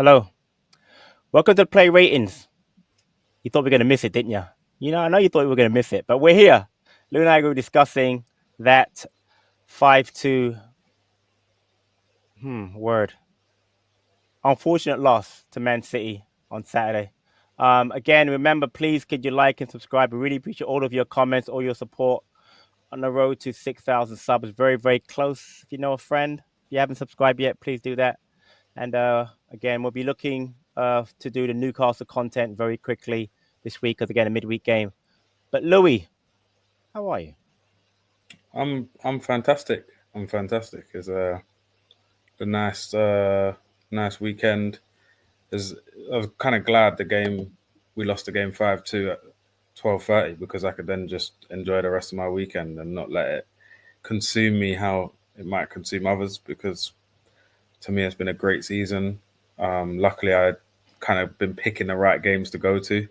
Hello. Welcome to the Play Ratings. You thought we were going to miss it, didn't you? I know you thought we were going to miss it, but we're here. Lou and I were discussing that 5-2 word. Unfortunate loss to Man City on Saturday. Again, remember, please, could you like and subscribe? We really appreciate all of your comments, all your support on the road to 6,000 subs. Very, very close. If you know a friend, if you haven't subscribed yet, please do that. And again, we'll be looking to do the Newcastle content very quickly this week because, again, a midweek game. But Louis, how are you? I'm fantastic. I'm fantastic. It's a nice weekend. I was kind of glad we lost the game 5-2 at 12:30 because I could then just enjoy the rest of my weekend and not let it consume me how it might consume others. Because to me, it's been a great season. Luckily, I kind of been picking the right games to go to.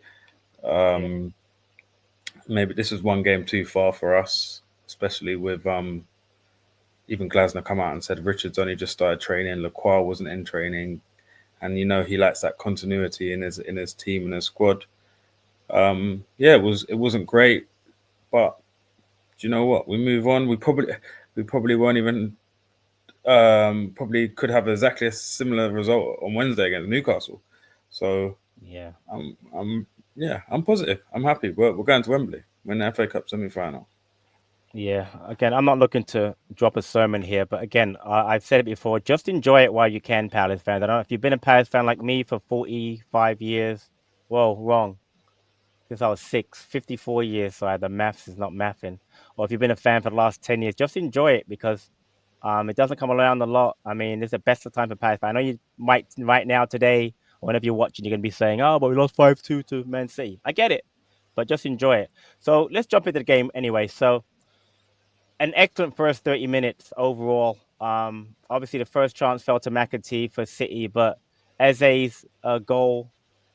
Maybe this is one game too far for us, especially with even Glasner come out and said Richards only just started training, Lacroix wasn't in training, and he likes that continuity in his team and his squad. It wasn't great, but do you know what? We move on. We probably won't even probably could have exactly a similar result on Wednesday against Newcastle. So Yeah. I'm positive. I'm happy. We're going to Wembley, win the FA Cup semi-final. Yeah. Again, I'm not looking to drop a sermon here, but again, I've said it before. Just enjoy it while you can, Palace fans. I don't know if you've been a Palace fan like me for 45 years. Well, wrong. Since I was 54 years, so the maths is not mathing. Or if you've been a fan for the last 10 years, just enjoy it because it doesn't come around a lot. I mean, it's the best of time for Palace. I know you might right now today, or whenever you're watching, you're gonna be saying, "Oh, but we lost 5-2 to Man City." I get it, but just enjoy it. So let's jump into the game anyway. So an excellent first 30 minutes overall. Obviously the first chance fell to McAtee for City, but Eze's goal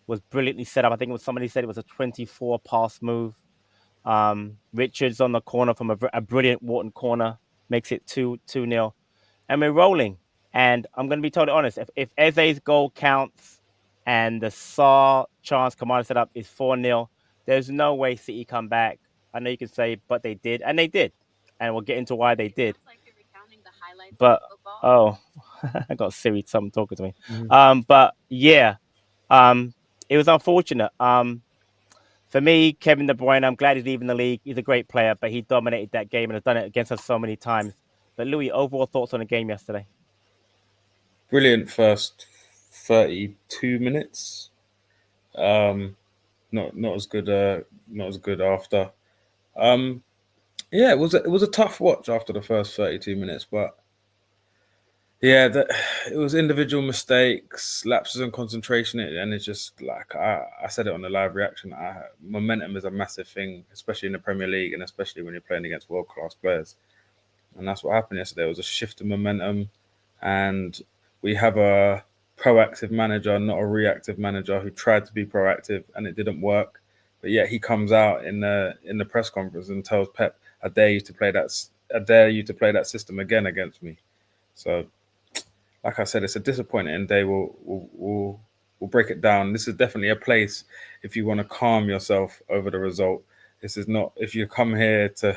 was brilliantly set up. I think somebody said it was a 24 pass move. Richards on the corner from a brilliant Wharton corner makes it 2-0. And we're rolling. And I'm going to be totally honest. If Eze's goal counts and the Saar chance Kamara set up is 4-0, there's no way City come back. I know you can say, but they did. And they did. And we'll get into why they did. But, oh, I got Siri, something talking to me. But yeah, it was unfortunate. For me, Kevin De Bruyne, I'm glad he's leaving the league. He's a great player, but he dominated that game and has done it against us so many times. But Louis, overall thoughts on the game yesterday? Brilliant first 32 minutes. Not as good. Not as good after. It was a tough watch after the first 32 minutes, but it was individual mistakes, lapses in concentration, and it's just like I said it on the live reaction. Momentum is a massive thing, especially in the Premier League, and especially when you're playing against world class players. And that's what happened yesterday. It was a shift in momentum, and we have a proactive manager, not a reactive manager, who tried to be proactive and it didn't work. But yet he comes out in the press conference and tells Pep, "I dare you to play that. I dare you to play that system again against me." So, like I said, it's a disappointing day. We'll break it down. This is definitely a place if you want to calm yourself over the result. This is not if you come here to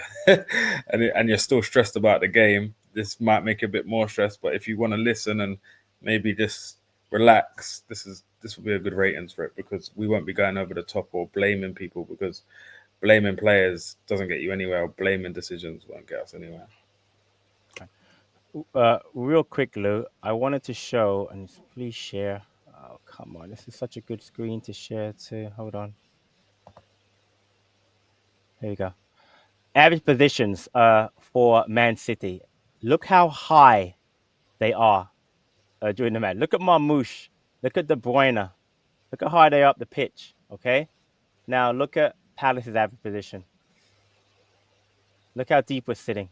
and you're still stressed about the game. This might make you a bit more stressed, but if you want to listen and maybe just relax, this will be a good ratings for it because we won't be going over the top or blaming people because blaming players doesn't get you anywhere. Or blaming decisions won't get us anywhere. Real quick, Lou, I wanted to show, and please share. Oh, come on. This is such a good screen to share to. Hold on. There you go. Average positions for Man City. Look how high they are during the match. Look at Marmouche. Look at De Bruyne. Look how high they are up the pitch. Okay. Now look at Palace's average position. Look how deep we're sitting.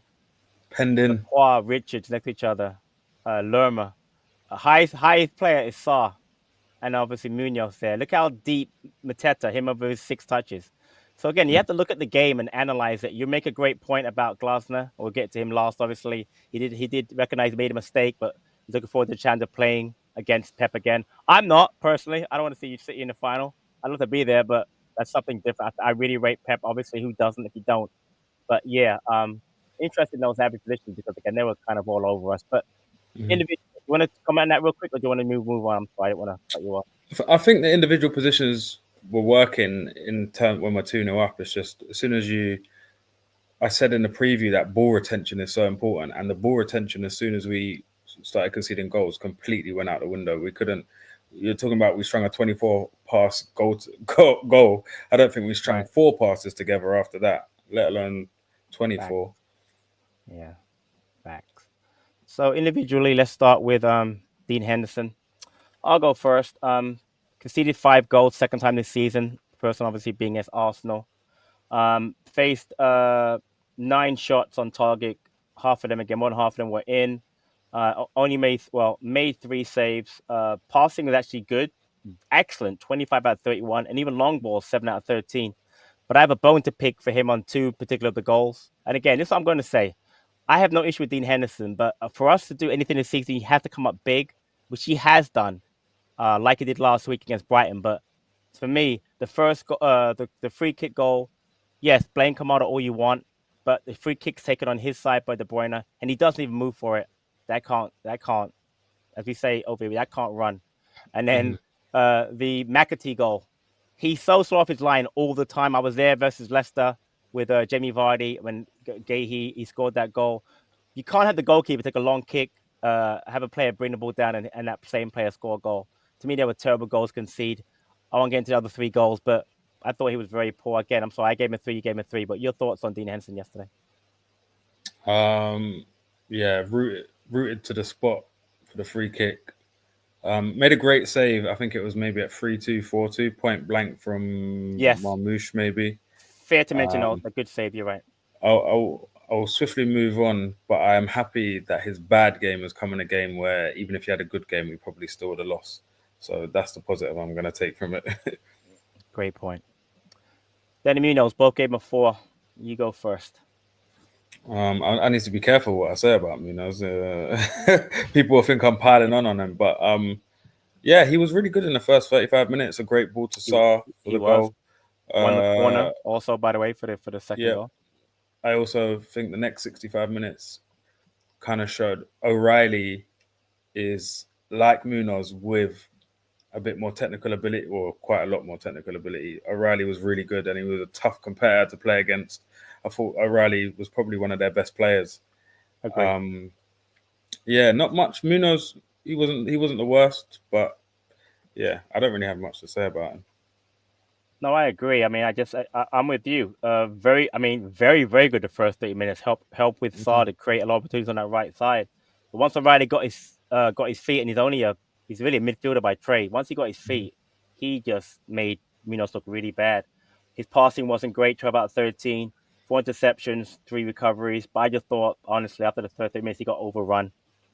Pending. Lacroix, Richards next to each other. Lerma. Highest player is Saar. And obviously Munoz there. Look how deep Mateta, him over his 6 touches. So again, you have to look at the game and analyze it. You make a great point about Glasner. We'll get to him last, obviously. He did recognize he made a mistake, but he's looking forward to the chance of playing against Pep again. I'm not personally. I don't want to see you City in the final. I'd love to be there, but that's something different. I really rate Pep. Obviously, who doesn't if you don't? But yeah, interested in those average positions because again they were kind of all over us. But Mhm. individual, you want to comment on that real quick, or do you want to move on? I'm sorry, I don't want to cut you off. I think the individual positions were working in turn when we're 2-0 up. It's just as soon as I said in the preview that ball retention is so important, and the ball retention as soon as we started conceding goals completely went out the window. We couldn't. You're talking about we strung a 24 pass goal. I don't think we strung Right. 4 passes together after that, let alone Facts. 24. Yeah, facts. So individually, let's start with Dean Henderson. I'll go first. Conceded 5 goals, second time this season. First one obviously being against Arsenal. Faced 9 shots on target. Half of them again, more than half of them were in. Only made 3 saves. Passing was actually good, excellent, 25 out of 31, and even long balls 7 out of 13. But I have a bone to pick for him on 2 particular of the goals. And again, this is what I'm going to say. I have no issue with Dean Henderson, but for us to do anything this season, you have to come up big, which he has done, like he did last week against Brighton. But for me, the free kick goal, yes, blame Kamada all you want, but the free kick's taken on his side by De Bruyne, and he doesn't even move for it. That can't, as we say over here, that can't run. And Mm-hmm. then the McAtee goal, he's so slow off his line all the time. I was there versus Leicester with Jamie Vardy when he scored that goal. You can't have the goalkeeper take a long kick, have a player bring the ball down, and that same player score a goal. To me, they were terrible goals conceded. I won't get into the other 3 goals, but I thought he was very poor. Again, I'm sorry, I gave him a 3, you gave him a 3. But your thoughts on Dean Henderson yesterday? Yeah, rooted to the spot for the free kick. Made a great save. I think it was maybe at 3-2, 4-2, point blank from Yes, Marmouche, maybe. fair to mention, Um, a good save. You're right. I'll swiftly move on, but I am happy that his bad game has come in a game where even if he had a good game, we probably still would have lost. So that's the positive I'm going to take from it. Great point. Danny Munoz, both gave him a 4. You go first. I need to be careful what I say about him. People will think I'm piling on him, but yeah, he was really good in the first 35 minutes. A great ball to He, Sarr for he the was goal. won the Uh, corner also, by the way, for the second yeah, goal. I also think the next 65 minutes kind of showed O'Reilly is like Munoz with a bit more technical ability, or quite a lot more technical ability. O'Reilly was really good, and he was a tough competitor to play against. I thought O'Reilly was probably one of their best players. Agree. Yeah, not much. Munoz, he wasn't the worst, but yeah, I don't really have much to say about him. No, I agree. I mean, I'm with you. Very, very good the first 30 minutes. Help with Mm-hmm. Saar to create a lot of opportunities on that right side. But once O'Reilly got his feet, and he's really a midfielder by trade. Once he got his feet, he just made Munoz look really bad. His passing wasn't great. 12 out of 13, 4 interceptions, 3 recoveries. But I just thought, honestly, after the first 30 minutes, he got overrun,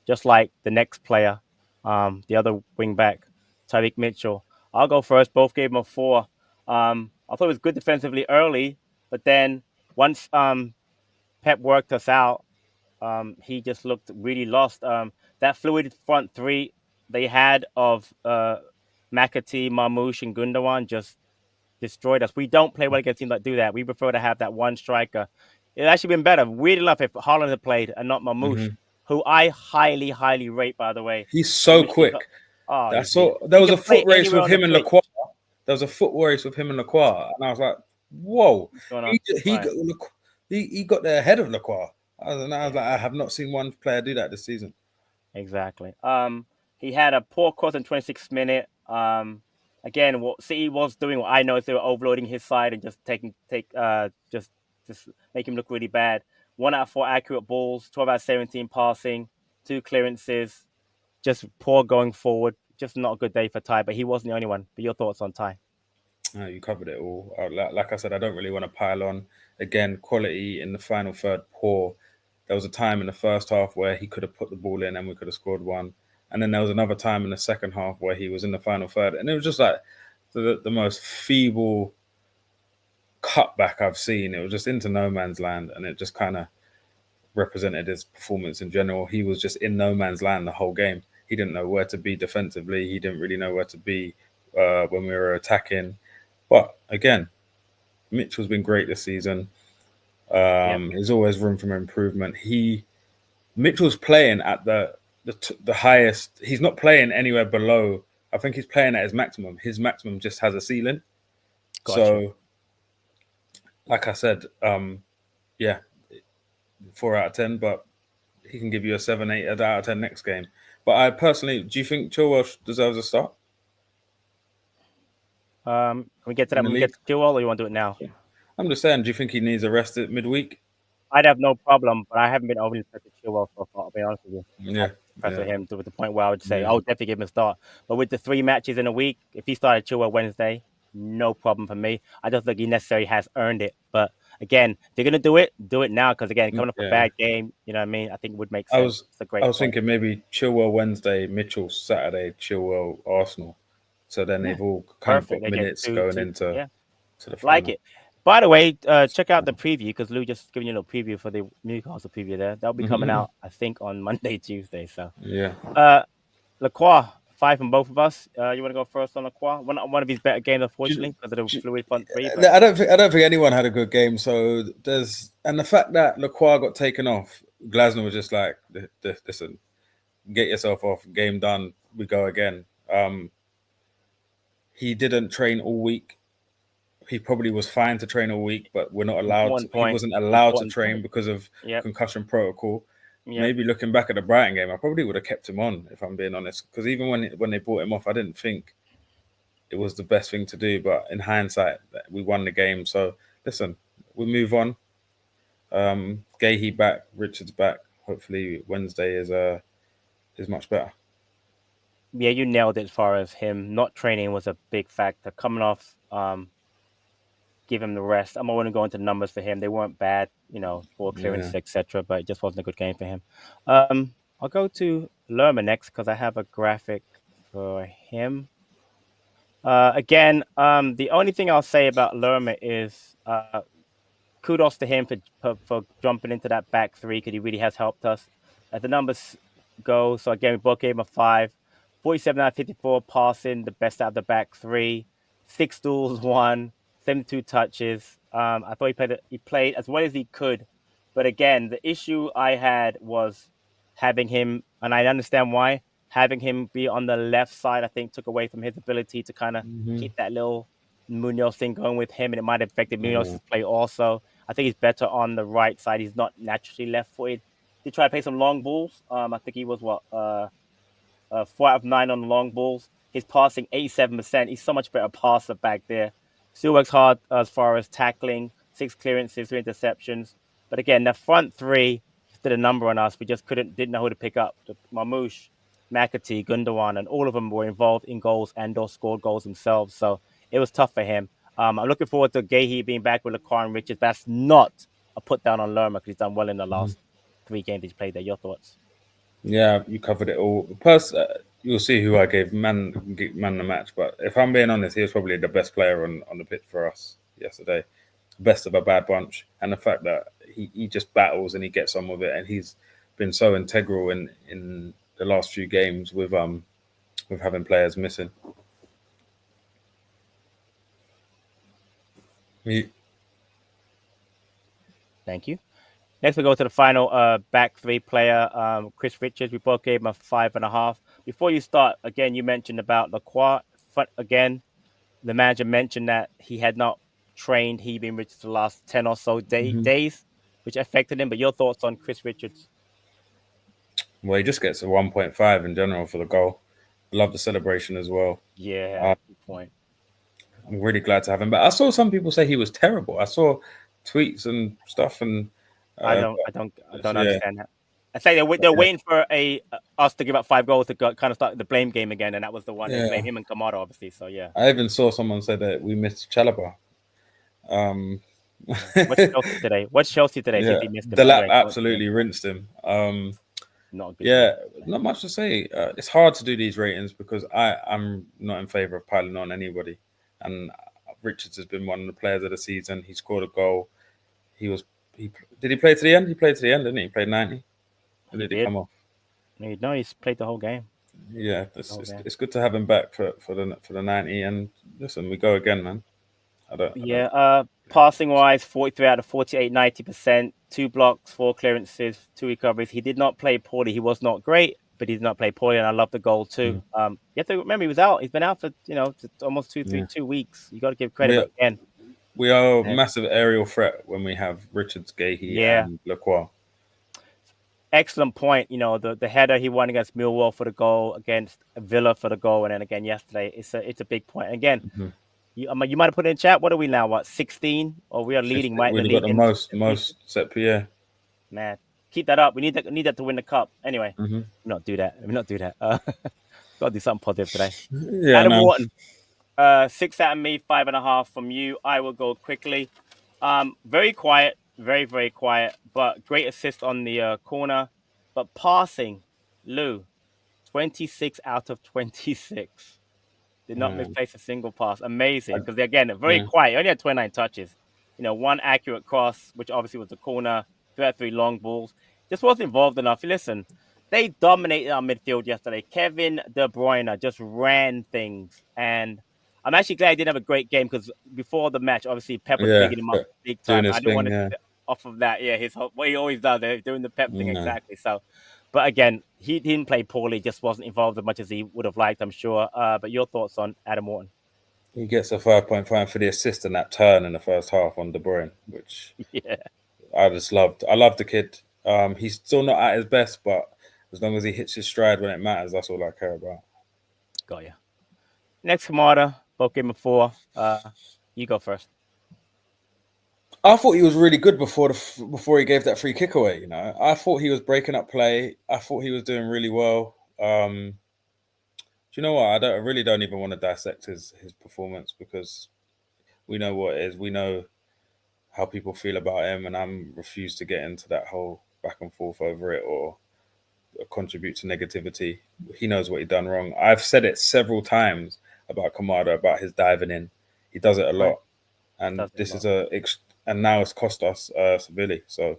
just like the next player, the other wing back, Tyreek Mitchell. I'll go first. Both gave him a 4. I thought it was good defensively early, but then once Pep worked us out, he just looked really lost. That fluid front 3 they had of McAtee, Marmouche, and Gundogan just destroyed us. We don't play well against teams that do that. We prefer to have that one striker. It'd actually been better, weird enough, if Haaland had played and not Marmouche, Mm-hmm. who I highly, highly rate, by the way. He's The so machine. quick. Oh, I he's saw really. there He was a can foot play race anywhere with on the him and pitch. Lacroix. There was a foot race with him and Lacroix, and I was like, "Whoa!" What's going on? He Right. got he got there ahead of Lacroix. I was Yeah. like, I have not seen one player do that this season. Exactly. He had a poor cross in 26th minute. Again, what City was doing, what I noticed, they were overloading his side and just just make him look really bad. 1 out of 4 accurate balls, 12 out of 17 passing, 2 clearances. Just poor going forward. Just not a good day for Ty, but he wasn't the only one. But your thoughts on Ty? You covered it all. Like I said, I don't really want to pile on. Again, quality in the final third, poor. There was a time in the first half where he could have put the ball in and we could have scored one. And then there was another time in the second half where he was in the final third. And it was just like the most feeble cutback I've seen. It was just into no man's land. And it just kind of represented his performance in general. He was just in no man's land the whole game. He didn't know where to be defensively. He didn't really know where to be when we were attacking. But again, Mitchell's been great this season. There's always room for improvement. Mitchell's playing at the highest. He's not playing anywhere below. I think he's playing at his maximum. His maximum just has a ceiling. Gotcha. So, like I said, 4 out of 10, but he can give you a 7, 8 out of 10 next game. But I personally, do you think Chilwell deserves a start? Can we get to that when we get to Chilwell, or you want to do it now? I'm just saying, do you think he needs a rest at midweek? I'd have no problem, but I haven't been overly impressed with Chilwell so far, I'll be honest with you. Yeah. Impressed with him to the point where I would say, I would definitely give him a start. But with the 3 matches in a week, if he started Chilwell Wednesday, no problem for me. I don't think he necessarily has earned it. But again, if you're going to do it now, because again, coming off a bad game, you know what I mean? I think it would make sense. I was thinking maybe Chilwell Wednesday, Mitchell Saturday, Chilwell Arsenal. So then they've all kind of got minutes going into to the final. Like it. By the way, check out the preview, because Lou just giving you a little preview for the Newcastle preview there. That'll be coming out, I think, on Monday, Tuesday. So Lacroix, 5 from both of us. You want to go first on Lacroix? One of his better games, unfortunately, because of the fluid front 3. But... I don't think anyone had a good game. So and the fact that Lacroix got taken off, Glasner was just like, listen, get yourself off, game done, we go again. He didn't train all week. He probably was fine to train all week, but we're not allowed. He wasn't allowed to train because of concussion protocol. Maybe looking back at the Brighton game, I probably would have kept him on, if I'm being honest. Because even when they brought him off, I didn't think it was the best thing to do. But in hindsight, we won the game. So listen, we move on. Gahey back, Richards back. Hopefully Wednesday is much better. Yeah, you nailed it as far as him not training was a big factor. Coming off, give him the rest. I'm not going to go into numbers for him. They weren't bad, ball clearance, etc. But it just wasn't a good game for him. I'll go to Lerma next because I have a graphic for him. Again, the only thing I'll say about Lerma is kudos to him for jumping into that back 3, because he really has helped us. As the numbers go, so again, we both gave him a 5. 47 out of 54 passing, the best out of the back 3. 6 duels won, 72 touches. I thought he played as well as he could. But again, the issue I had was having him, and I understand why, having him be on the left side, I think took away from his ability to kind of keep that little Munoz thing going with him, and it might have affected Munoz's play also. I think he's better on the right side. He's not naturally left-footed. He tried to play some long balls. I think he was 4 out of 9 on the long balls. His passing 87%. He's so much better passer back there. Still works hard as far as tackling. 6 clearances, 3 interceptions. But again, the front 3 did a number on us. We just didn't know who to pick up. Marmoush, McAtee, Gundogan, and all of them were involved in goals and/or scored goals themselves. So it was tough for him. I'm looking forward to Gahey being back with Lacroix and Richards. That's not a put down on Lerma, because he's done well in the last 3 games he's played there. Your thoughts? Yeah, you covered it all. You'll see who I gave man the match. But if I'm being honest, he was probably the best player on the pitch for us yesterday. Best of a bad bunch. And the fact that he just battles and he gets on with it, and he's been so integral in the last few games with having players missing. Thank you. Next, we go to the final back 3 player, Chris Richards. We both gave him a 5.5. Before you start, again, you mentioned about Lacroix. Again, the manager mentioned that he had not trained Heebin Richards the last 10 or so days, which affected him. But your thoughts on Chris Richards? Well, he just gets a 1.5 in general for the goal. Love the celebration as well. Yeah, good point. I'm really glad to have him. But I saw some people say he was terrible. I saw tweets and stuff, and I don't understand that. I say they're waiting for us to give up 5 goals to kind of start the blame game again, and that was the one. They blame him and Kamara, obviously. So yeah. I even saw someone say that we missed Chalobah. What's Chelsea today? Yeah. He missed him. The lap absolutely rinsed him. Not good. Not much to say. It's hard to do these ratings because I'm not in favor of piling on anybody. And Richards has been one of the players of the season. He scored a goal. Did he play to the end? He played to the end, didn't he? He played 90. Or did he come off? No, he's played the whole game. Yeah, Oh man. it's good to have him back for the 90. And listen, we go again, man. I Yeah, don't. passing wise, 43 out of 48, 90%, 2 blocks, 4 clearances, 2 recoveries. He did not play poorly. He was not great, but he did not play poorly, and I love the goal too. You have to remember he was out. He's been out for almost Yeah. 2 weeks. You got to give credit, but again, We are a yeah, massive aerial threat when we have Richards, Gahey, yeah, and Lacroix. excellent point. The header he won against Millwall for the goal, against Villa for the goal, and then again yesterday. It's a big point. Again, you might have put in chat. What are we now? What 16? Or we are leading, 50, right? The we've got league the in most set per year. man. Keep that up. We need that to win the cup. Anyway, Mm-hmm. not do that. Let me not do that. Gotta do something positive today. Yeah, Adam no. Wharton, 6 out of me, 5.5 from you. I will go quickly. Very quiet, very, very quiet, but great assist on the corner. But passing, Lou, 26 out of 26. Did not Yeah. misplace a single pass. Amazing. I- Because again, very yeah. quiet. He only had 29 touches. One accurate cross, which obviously was the corner, 3 long balls. Just wasn't involved enough. Listen, they dominated our midfield yesterday. Kevin De Bruyne just ran things. And I'm actually glad he didn't have a great game because before the match, obviously Pep was Yeah, bigging him up big doing time. I his didn't want thing. to Yeah. off of that. Yeah, what he always does, doing the Pep thing No. exactly. So, but again, he didn't play poorly, just wasn't involved as much as he would have liked, I'm sure. But your thoughts on Adam Wharton? He gets a 5.5 for the assist and that turn in the first half on De Bruyne, which Yeah, I just loved. I love the kid. He's still not at his best, but as long as he hits his stride when it matters, that's all I care about. got you. Next, Kamada, both game of 4. You go first. I thought he was really good before he gave that free kick away. I thought he was breaking up play. I thought he was doing really well. Do you know what? I really don't even want to dissect his performance because we know what it is. We know how people feel about him, and I'm refused to get into that whole back and forth over it or contribute to negativity. He knows what he done wrong. I've said it several times about Kamada, about his diving in. He does it a lot, and this is and now it's cost us severely. So,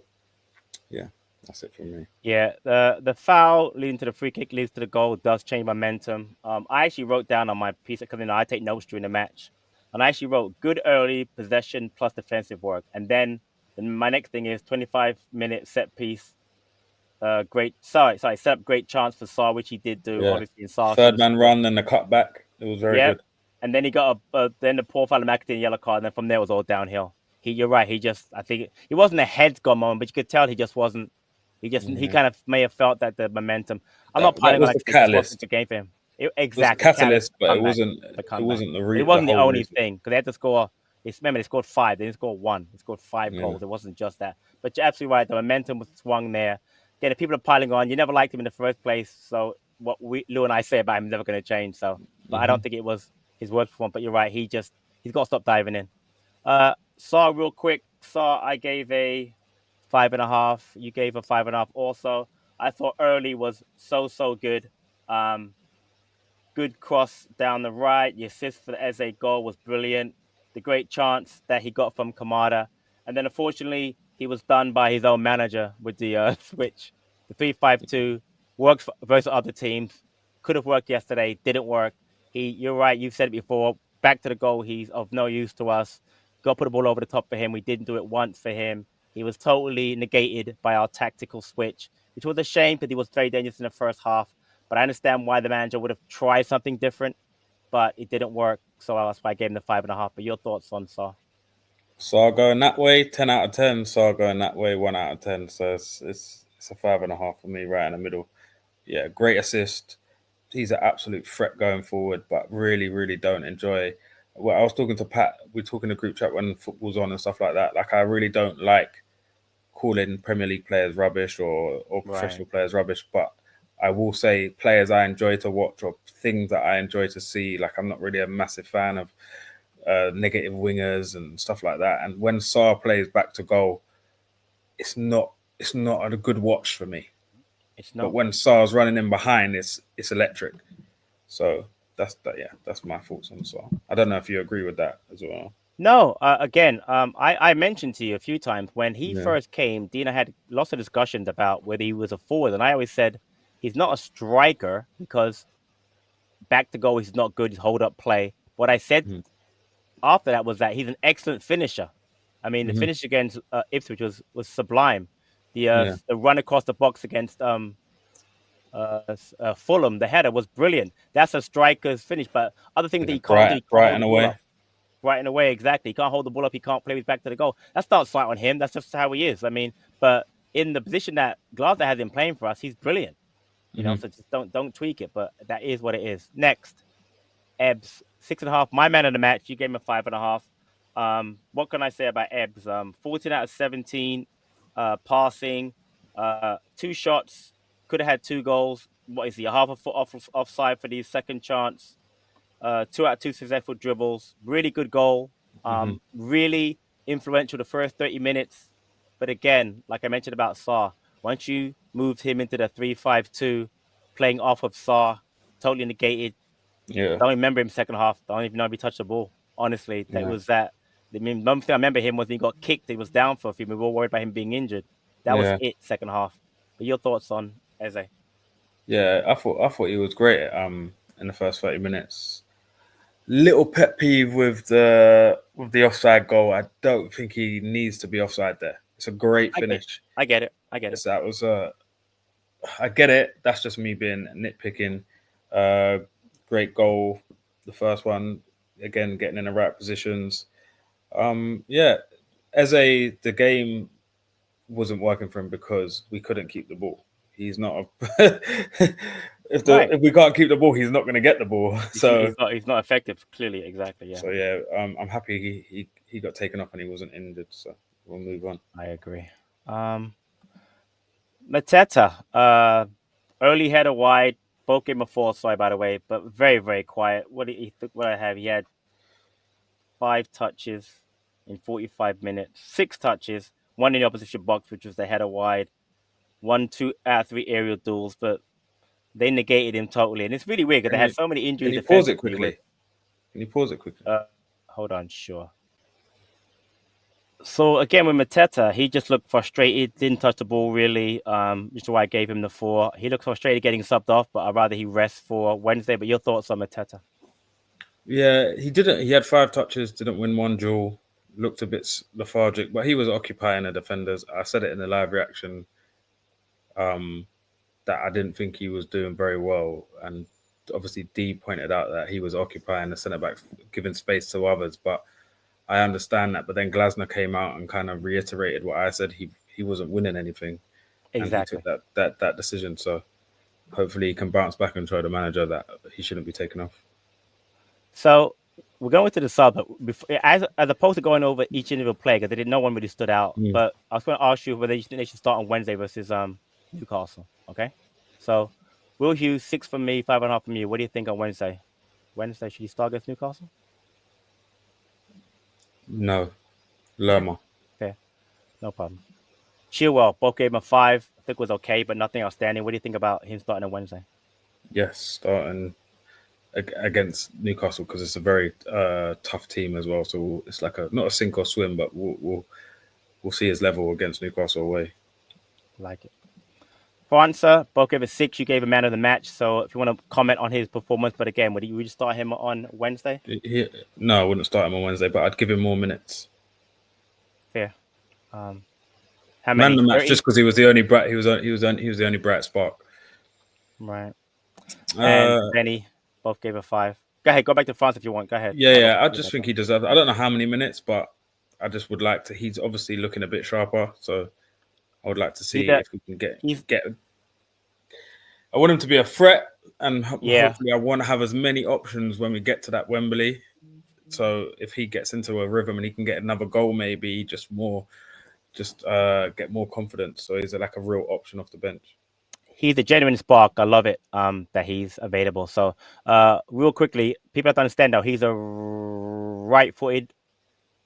yeah, that's it for me. Yeah, the foul leading to the free kick leads to the goal does change momentum. I actually wrote down on my piece because I take notes during the match, and I actually wrote good early possession plus defensive work, and then my next thing is 25-minute set piece. Set up great chance for Sarr, which he did do. Yeah, Obviously, in Sarr should third have man scored. run and the cutback. It was very Yeah, good. and then he got then the poor foul McAtee yellow card, and then from there it was all downhill. You're right. I think it wasn't a head gone moment, but you could tell he just wasn't. He kind of may have felt that the momentum. I'm not That piling on was like the it just wasn't catalyst. the game for him. It was the Exactly, catalyst, but it comeback, wasn't. the It comeback. wasn't But it the wasn't the whole only reason. thing because they had to score. Remember, they scored 5. They didn't score 1. They scored 5 Yeah. goals. It wasn't just that. But you're absolutely right. The momentum was swung there. Again, if people are piling on, you never liked him in the first place. So what Lou and I say about him is never going to change. So, but I don't think it was his worst performance. But you're right. He's got to stop diving in. Sarr, real quick. Sarr, I gave a 5.5. You gave a 5.5 also. I thought early was so good. Good cross down the right. The assist for the Eze goal was brilliant. The great chance that he got from Kamada. And then unfortunately, he was done by his own manager with the switch. The 3-5-2 works for versus other teams. Could have worked yesterday. Didn't work. You're right. You've said it before. Back to the goal. He's of no use to us. Got to put the ball over the top for him. We didn't do it once for him. He was totally negated by our tactical switch, which was a shame because he was very dangerous in the first half. But I understand why the manager would have tried something different, but it didn't work. So that's why I gave him the 5.5. But your thoughts on Sarr? Sarr going that way, 10 out of 10. Sarr going that way, 1 out of 10. So it's a 5.5 for me, right in the middle. Yeah, great assist. He's an absolute threat going forward, but really, really don't enjoy. Well, I was talking to Pat. We're talking to group chat when football's on and stuff like that. Like, I really don't like calling Premier League players rubbish or professional players rubbish, but I will say players I enjoy to watch or things that I enjoy to see. Like, I'm not really a massive fan of negative wingers and stuff like that. And when Sarr plays back to goal, it's not a good watch for me. It's not. But when Sarr's running in behind, it's electric. So that's my thoughts on Sarr. I don't know if you agree with that as well. No, again, I mentioned to you a few times when he first came, Dina had lots of discussions about whether he was a forward. And I always said he's not a striker because back to goal, he's not good. His hold up play. What I said Mhm. after that was that he's an excellent finisher. I mean, the Mhm. finish against Ipswich was sublime. Yeah, The run across the box against Fulham, the header was brilliant. That's a striker's finish. But other things that yeah. he can't do, he can't hold Brighton the ball away. up. Right in a way, exactly. He can't hold the ball up. He can't play with his back to the goal. That's not a slight on him. That's just how he is. I mean, but in the position that Glasgow has him playing for us, he's brilliant. Mhm. So just don't tweak it. But that is what it is. Next, Ebbs 6.5. My man of the match. You gave him a 5.5. What can I say about Ebbs? 14 out of 17, passing, 2 shots. Could have had 2 goals. What is he? A half a foot offside for the second chance. 2 out of 2 successful dribbles. Really good goal. Mhm. Really influential the first 30 minutes. But again, like I mentioned about Sarr, once you moved him into the 3-5-2, playing off of Sarr, totally negated. Yeah, Don't remember him second half. Don't even know if he touched the ball. Honestly, that yeah, was that. The one thing I remember him was he got kicked. He was down for a few. We were all worried about him being injured. That was yeah, it. Second half. But your thoughts on Eze? yeah. I thought he was great. In the first 30 minutes. Little pet peeve with the offside goal. I don't think he needs to be offside there. It's a great I get, finish. I get it. I get it. Yes, that was. I get it. That's just me being nitpicking. Uh, Great goal. The first one, again, getting in the right positions. Yeah, the game wasn't working for him because we couldn't keep the ball. He's not a Right. if we can't keep the ball, he's not going to get the ball. So He's not effective. Clearly, exactly. Yeah, so yeah, I'm happy he got taken off and he wasn't injured. So we'll move on. I agree. Mateta, early header wide. Both game a 4, sorry, by the way, but very, very quiet. What did he think? What I have? He had 5 touches in 45 minutes, 6 touches, one in the opposition box, which was the header wide, 2 out of 3 aerial duels, but they negated him totally. And it's really weird because they Can had you so many can injuries you pause it defensively with. quickly? Can you pause it quickly? Hold on, sure. So again with Mateta, he just looked frustrated, didn't touch the ball really. Which is why I gave him the 4. He looked frustrated getting subbed off, but I'd rather he rest for Wednesday. But your thoughts on Mateta? Yeah, he didn't. He had 5 touches, didn't win one duel. Looked a bit lethargic, but he was occupying the defenders. I said it in the live reaction um, that I didn't think he was doing very well, and obviously D pointed out that he was occupying the centre back, giving space to others. But I understand that. But then Glasner came out and kind of reiterated what I said. He wasn't winning anything, and he took Exactly. that decision. So hopefully he can bounce back and show the manager that he shouldn't be taken off. So we're going to the sub, but as opposed to going over each individual player, because no one really stood out. Mm. But I was going to ask you whether you think they should start on Wednesday versus Newcastle. Okay, so Will Hughes 6 from me, 5.5 from you. What do you think on Wednesday? Wednesday should he start against Newcastle? No, Okay, Lerma. fair, no problem. Chilwell, both gave him a 5. I think was okay, but nothing outstanding. What do you think about him starting on Wednesday? Yes, starting against Newcastle because it's a very tough team as well. So it's like not a sink or swim, but we'll see his level against Newcastle away. Like it. França, both gave a 6. You gave a man of the match. So if you want to comment on his performance, but again, would you start him on Wednesday? No, I wouldn't start him on Wednesday, but I'd give him more minutes. Fair. How Man many? the match 30? just because he was the only bright. He was the only bright spark. Right. And Uh, Benny both gave a 5. Go ahead. Go back to France if you want. Go ahead. yeah. I just think he deserves. I don't know how many minutes, but I just would like to. He's obviously looking a bit sharper, so I would like to see if we can get. I want him to be a threat, and hopefully, I want to have as many options when we get to that Wembley. So if he gets into a rhythm and he can get another goal, maybe get more confidence. So he's like a real option off the bench. He's a genuine spark. I love it. That he's available. So, real quickly, people have to understand though he's a right-footed,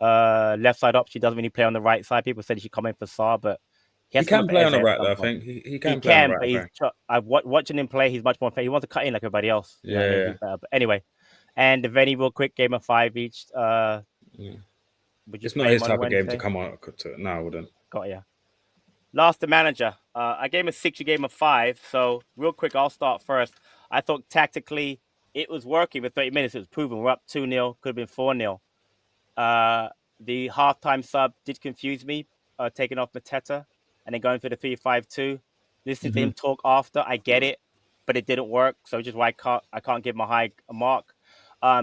left side option. He doesn't really play on the right side. People said he should come in for Sarr, but he He has to come can in for play on Eze the at right, some though. I point. think he He can play on the can, right. but I've watching him play. He's much more. He wants to cut in like everybody else. You know what I mean? He's better. But anyway, and the Venny real quick game of 5 each. Would you It's play not his him on type of game Wednesday? to come on. No, I wouldn't. Got ya. Last, the manager. I gave him a 6. You gave him a 5. So real quick, I'll start first. I thought tactically it was working for 30 minutes. It was proven we're up 2-0, could have been 4-0. The halftime sub did confuse me, taking off Mateta and then going for the 3-5-2. Listening to him talk after, I get it, but it didn't work. So which is why I can't give him a mark.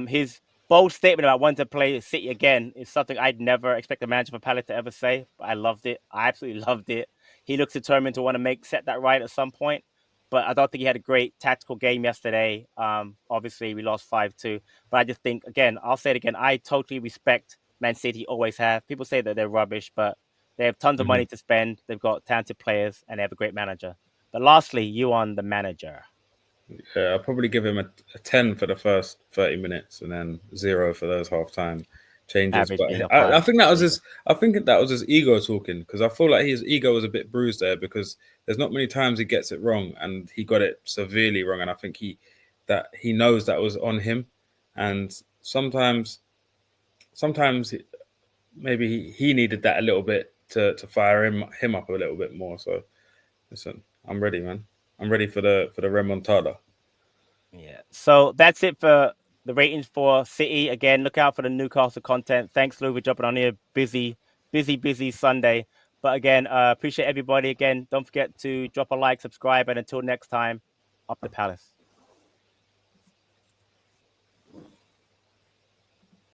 His bold statement about wanting to play City again is something I'd never expect a manager for Palace to ever say. But I loved it. I absolutely loved it. He looks determined to want to set that right at some point. But I don't think he had a great tactical game yesterday. Obviously, we lost 5-2. But I just think, again, I'll say it again, I totally respect Man City, always have. People say that they're rubbish, but they have tons of money to spend. They've got talented players, and they have a great manager. But lastly, you on the manager. Yeah, I'll probably give him a 10 for the first 30 minutes and then 0 for those halftime changes. Average But I think that was his ego talking, because I feel like his ego was a bit bruised there, because there's not many times he gets it wrong, and he got it severely wrong. And I think he knows that was on him, and sometimes maybe he needed that a little bit to fire him up a little bit more. So listen, I'm ready, man. I'm ready for the remontada. Yeah. So that's it for the ratings for City. Again, look out for the Newcastle content. Thanks, Lou, for jumping on here. Busy Sunday. But again, appreciate everybody. Again, don't forget to drop a like, subscribe, and until next time, up the Palace.